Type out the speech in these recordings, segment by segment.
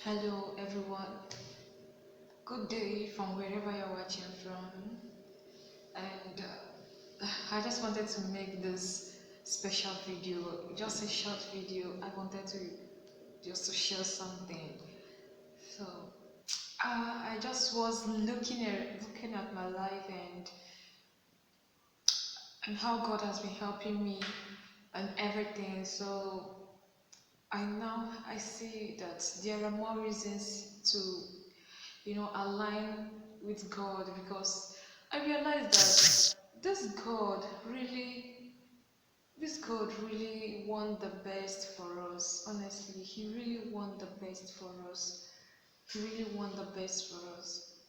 Hello everyone, good day from wherever you're watching from. And I just wanted to make this special video, just a short video. I wanted to just to share something. So I just was looking at my life and how God has been helping me and everything. So I see that there are more reasons to align with God, because I realized that this God really want the best for us. Honestly, He really want the best for us. He really want the best for us.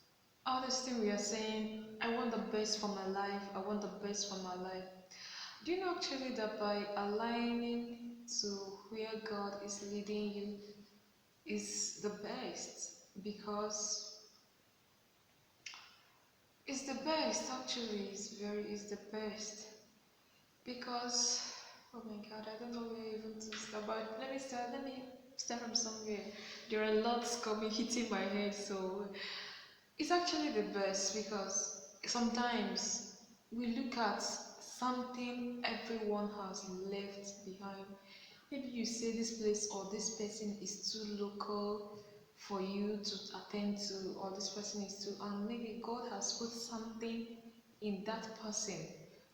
All this thing we are saying, I want the best for my life. I want the best for my life. Do you know actually that by aligning to where God is leading you is the best? Because it's the best, actually. It's the best. Because, oh my god, I don't know where even to start. But let me start from somewhere. There are lots coming, hitting my head, so it's actually the best because sometimes we look at something everyone has left behind. Maybe you say this place or this person is too local for you to attend to, or this person is too, and maybe God has put something in that person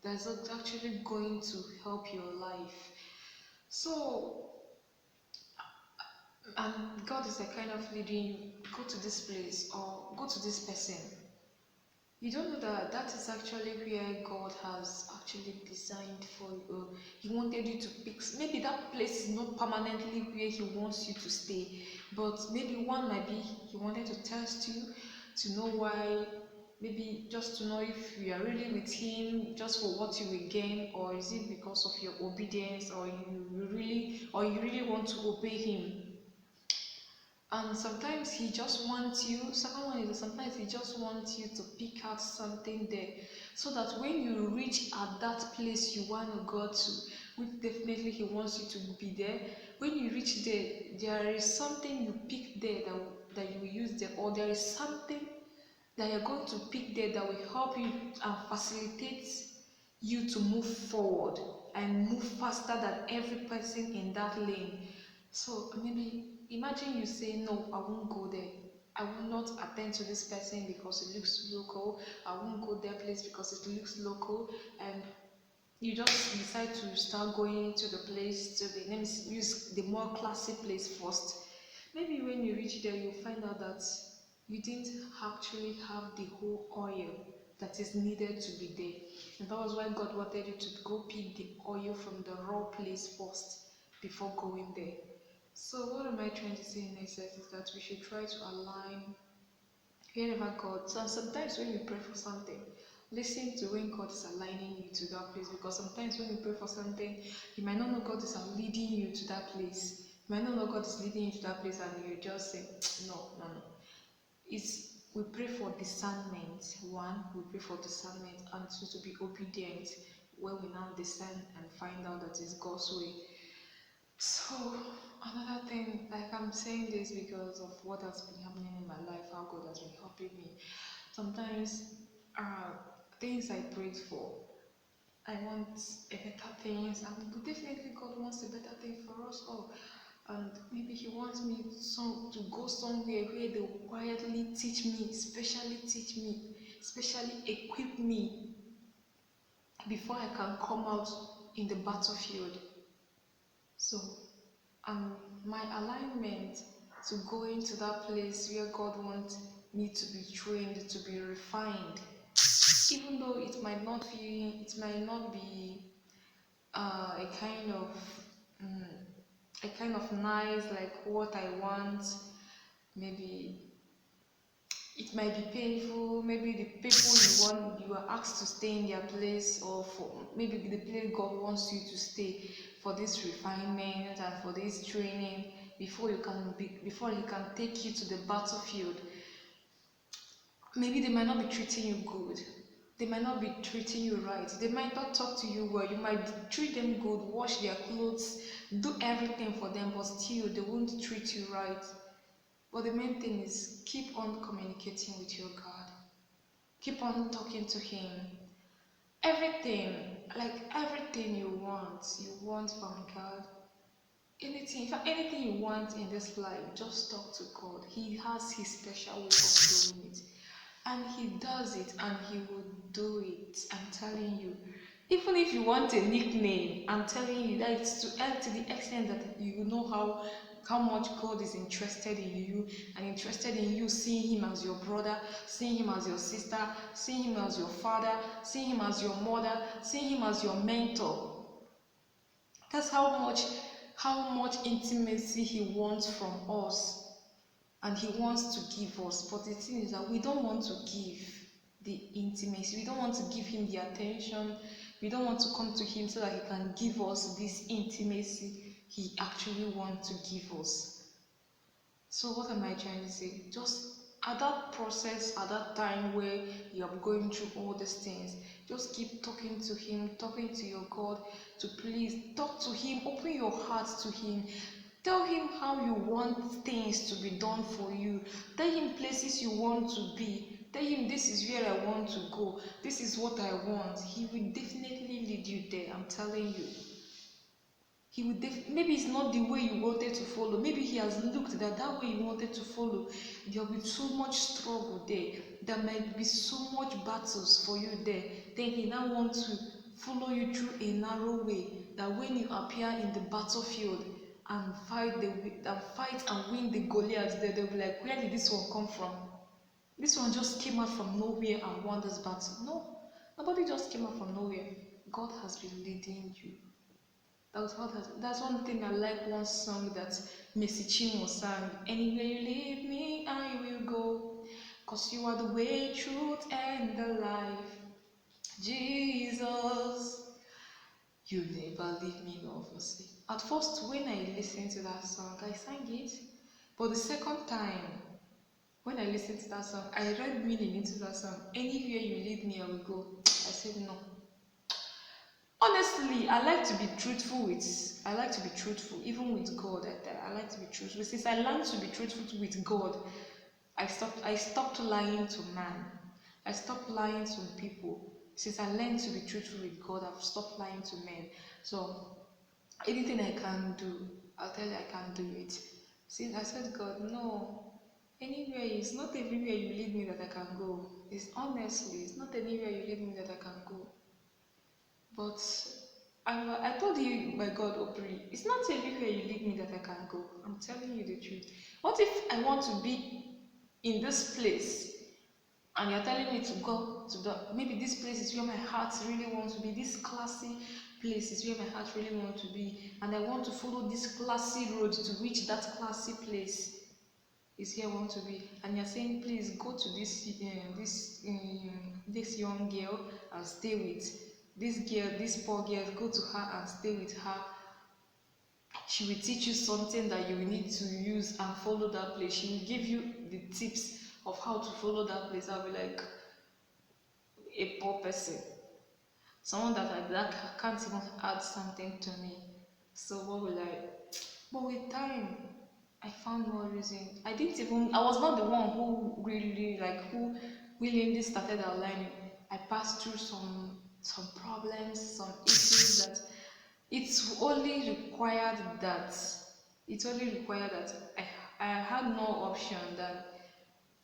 that's actually going to help your life. So, and God is a kind of leading you, go to this place or go to this person. You don't know that that is actually where God has actually designed for you. He wanted you to pick. Maybe that place is not permanently where He wants you to stay, but maybe one might be He wanted to test you to know why. Maybe just to know if you are really with Him just for what you will gain, or is it because of your obedience, or you really want to obey Him. And sometimes he just wants you, second one is that sometimes he just wants you to pick out something there, so that when you reach at that place you want to go to, which definitely he wants you to be there, when you reach there, there is something you pick there that you will use there, or there is something that you're going to pick there that will help you and facilitate you to move forward and move faster than every person in that lane. So maybe imagine you say, no, I won't go there. I will not attend to this person because it looks local. I won't go their place because it looks local. And you just decide to start going to the place, to the, let me use the more classy place first. Maybe when you reach there, you find out that you didn't actually have the whole oil that is needed to be there. And that was why God wanted you to go pick the oil from the raw place first before going there. So what am I trying to say in essence is that we should try to align wherever God. So sometimes when you pray for something, listen to when God is aligning you to that place. Because sometimes when you pray for something, you might not know God is leading you to that place. You might not know God is leading you to that place, and you just say, no, no, no. It's we pray for discernment. One, we pray for discernment, and two, to be obedient when we now discern and find out that it's God's way. So another thing, like I'm saying this because of what has been happening in my life, how God has been helping me. Sometimes uh things I prayed for, I want a better things, and definitely God wants a better thing for us all. And maybe He wants me to go somewhere where they will quietly teach me, especially equip me before I can come out in the battlefield. So, um, my alignment to go into that place where God wants me to be trained, to be refined, even though it might not be a kind of um, a kind of nice like what I want. Maybe it might be painful. Maybe the people you are asked to stay in their place, or for maybe the place God wants you to stay for this refinement and for this training before He can take you to the battlefield. Maybe they might not be treating you good. They might not be treating you right. They might not talk to you well. You might treat them good, wash their clothes, do everything for them, but still they won't treat you right. But the main thing is keep on communicating with your God. Keep on talking to Him. Everything, like everything you want from God. Anything, in fact, anything you want in this life, just talk to God. He has His special way of doing it. And He does it and He will do it. I'm telling you. Even if you want a nickname, I'm telling you that it's to the extent that you know how much God is interested in you and interested in you seeing Him as your brother, seeing Him as your sister, seeing Him as your father, seeing Him as your mother, seeing Him as your mentor. That's how much intimacy He wants from us and He wants to give us. But the thing is that we don't want to give the intimacy. We don't want to give Him the attention. We don't want to come to Him so that He can give us this intimacy He actually wants to give us. So what am I trying to say? Just at that process, at that time where you are going through all these things, just keep talking to Him, talking to your God, to please talk to Him, open your heart to Him. Tell Him how you want things to be done for you. Tell Him places you want to be. Tell Him this is where I want to go. This is what I want. He will definitely lead you there. I'm telling you. He would maybe it's not the way you wanted to follow. Maybe He has looked that way you wanted to follow, there will be so much struggle there. There might be so much battles for you there. Then He now wants to follow you through a narrow way, that when you appear in the battlefield and fight and win the Goliath, they'll be like, where did this one come from? This one just came out from nowhere and won this battle. No, nobody just came out from nowhere. God has been leading you. That's one thing I like, one song that Mercy Chinwo sang. Anywhere you lead me, I will go. Cause you are the way, truth, and the life. Jesus, you never leave me nor forsake. At first, when I listened to that song, I sang it. But the second time, when I listened to that song, I read meaning into that song. Anywhere you lead me, I will go. I said no. Honestly, I like to be truthful, even with God. I like to be truthful. Since I learned to be truthful with God, I stopped lying to man. I stopped lying to people. Since I learned to be truthful with God, I've stopped lying to men. So anything I can do, I'll tell you I can do it. Since I said, God, no, anywhere, it's not everywhere you lead me that I can go. It's not anywhere you lead me that I can go. But I told you, my God, Opri, it's not everywhere you lead me that I can go. I'm telling you the truth. What if I want to be in this place and you're telling me to go to maybe this place is where my heart really wants to be, this classy place is where my heart really wants to be, and I want to follow this classy road to reach that classy place is here I want to be, and you're saying please go to this young girl and stay with this girl, this poor girl, go to her and stay with her. She will teach you something that you will need to use and follow that place. She will give you the tips of how to follow that place. I'll be like, a poor person, someone that can't even add something to me. So what will I? But with time, I found more reason. I was not the one who really who willingly started outlining. I passed through some problems, some issues that it's only required that I had no option than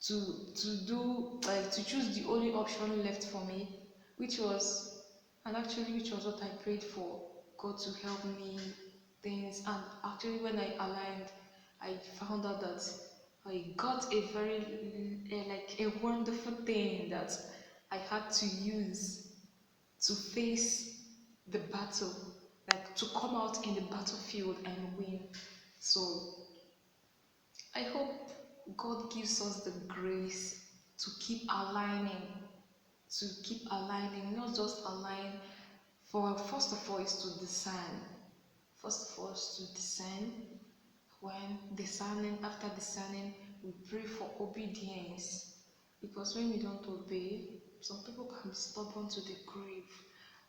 to choose the only option left for me, which was what I prayed for, God to help me things. And actually when I aligned, I found out that I got a very like a wonderful thing that I had to use to face the battle, like to come out in the battlefield and win. So I hope God gives us the grace to keep not just align. For first of all is to discern. First of all is to discern. When discerning, after discerning, we pray for obedience. Because when we don't obey, some people can be stubborn to the grave.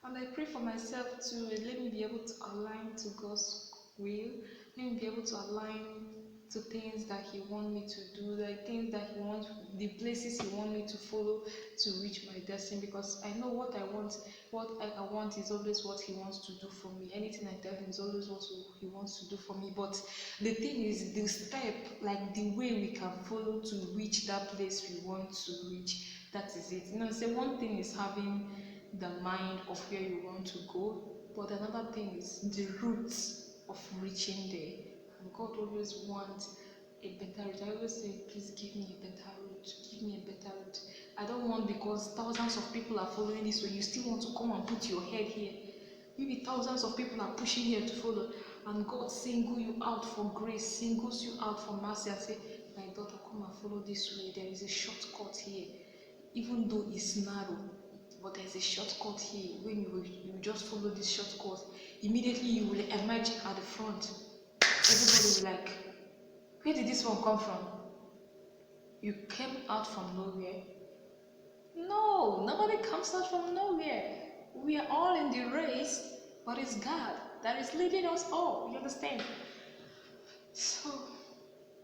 And I pray for myself too. Let me be able to align to God's will. Let me be able to align to things that he wants me to do, the things that he wants, the places he wants me to follow to reach my destiny. Because I know what I want. What I want is always what he wants to do for me. Anything I tell him is always what he wants to do for me. But the thing is, the step, like the way we can follow to reach that place we want to reach, that is it. Say one thing is having the mind of where you want to go, but another thing is the roots of reaching there. And God always wants a better route. I always say, please give me a better route. Give me a better route. I don't want, because thousands of people are following this way, you still want to come and put your head here. Maybe thousands of people are pushing here to follow, and God single you out for grace, singles you out for mercy, and say, my daughter, come and follow this way. There is a shortcut here, even though it's narrow, but there's a shortcut here. When you just follow this shortcut, immediately you will emerge at the front. Everybody will like, where did this one come from? You came out from nowhere. No, nobody comes out from nowhere. We are all in the race, but it's God that is leading us all. You understand? So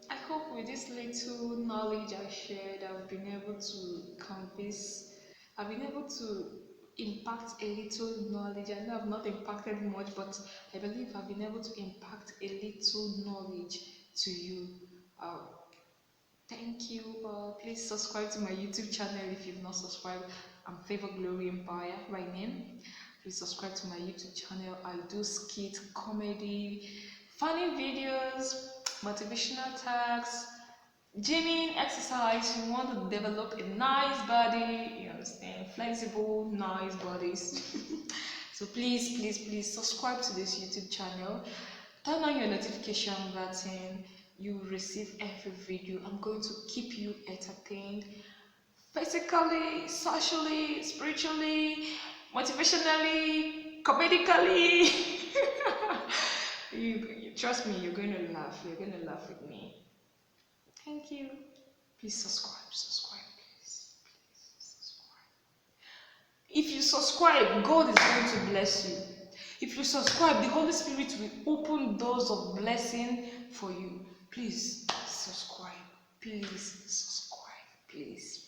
I hope with this little knowledge I shared, I've been able to convince, I've been able to impact a little knowledge. I know I've not impacted much, but I believe I've been able to impact a little knowledge to you. Thank you. Please subscribe to my YouTube channel if you've not subscribed. I'm Favor Glory Empire by name. Please subscribe to my YouTube channel. I do skit, comedy, funny videos, motivational tags, gymming, exercise. You want to develop a nice body, you understand, flexible, nice bodies. So please subscribe to this YouTube channel. Turn on your notification button. You will receive every video. I'm going to keep you entertained physically, socially, spiritually, motivationally, comedically. You trust me, you're going to laugh. You're going to laugh with me. Thank you. Please subscribe, please subscribe. If you subscribe, God is going to bless you. If you subscribe, the Holy Spirit will open doors of blessing for you. Please subscribe. Please subscribe. Please.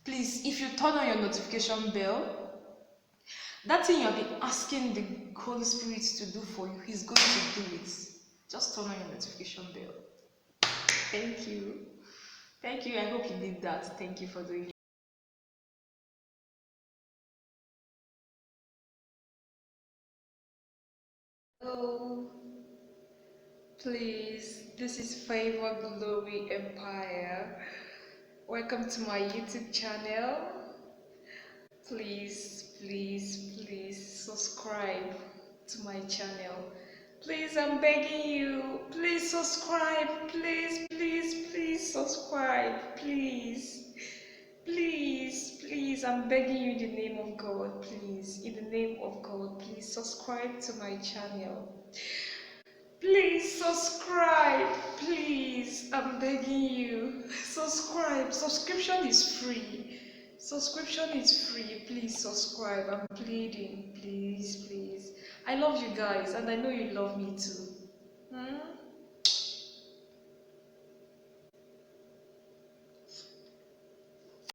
Please, if you turn on your notification bell, that thing you have been asking the Holy Spirit to do for you, He's going to do it. Just turn on your notification bell. Thank you. Thank you. I hope you did that. Thank you for doing it. Hello. Please, this is Favor Glory Empire. Welcome to my YouTube channel. Please subscribe to my channel. Please, I'm begging you. Please subscribe. Please subscribe. Please, I'm begging you in the name of God. Please, in the name of God, please subscribe to my channel. Please subscribe. Please, I'm begging you. Subscribe. Subscription is free. Please subscribe. I'm pleading. Please. I love you guys, and I know you love me too.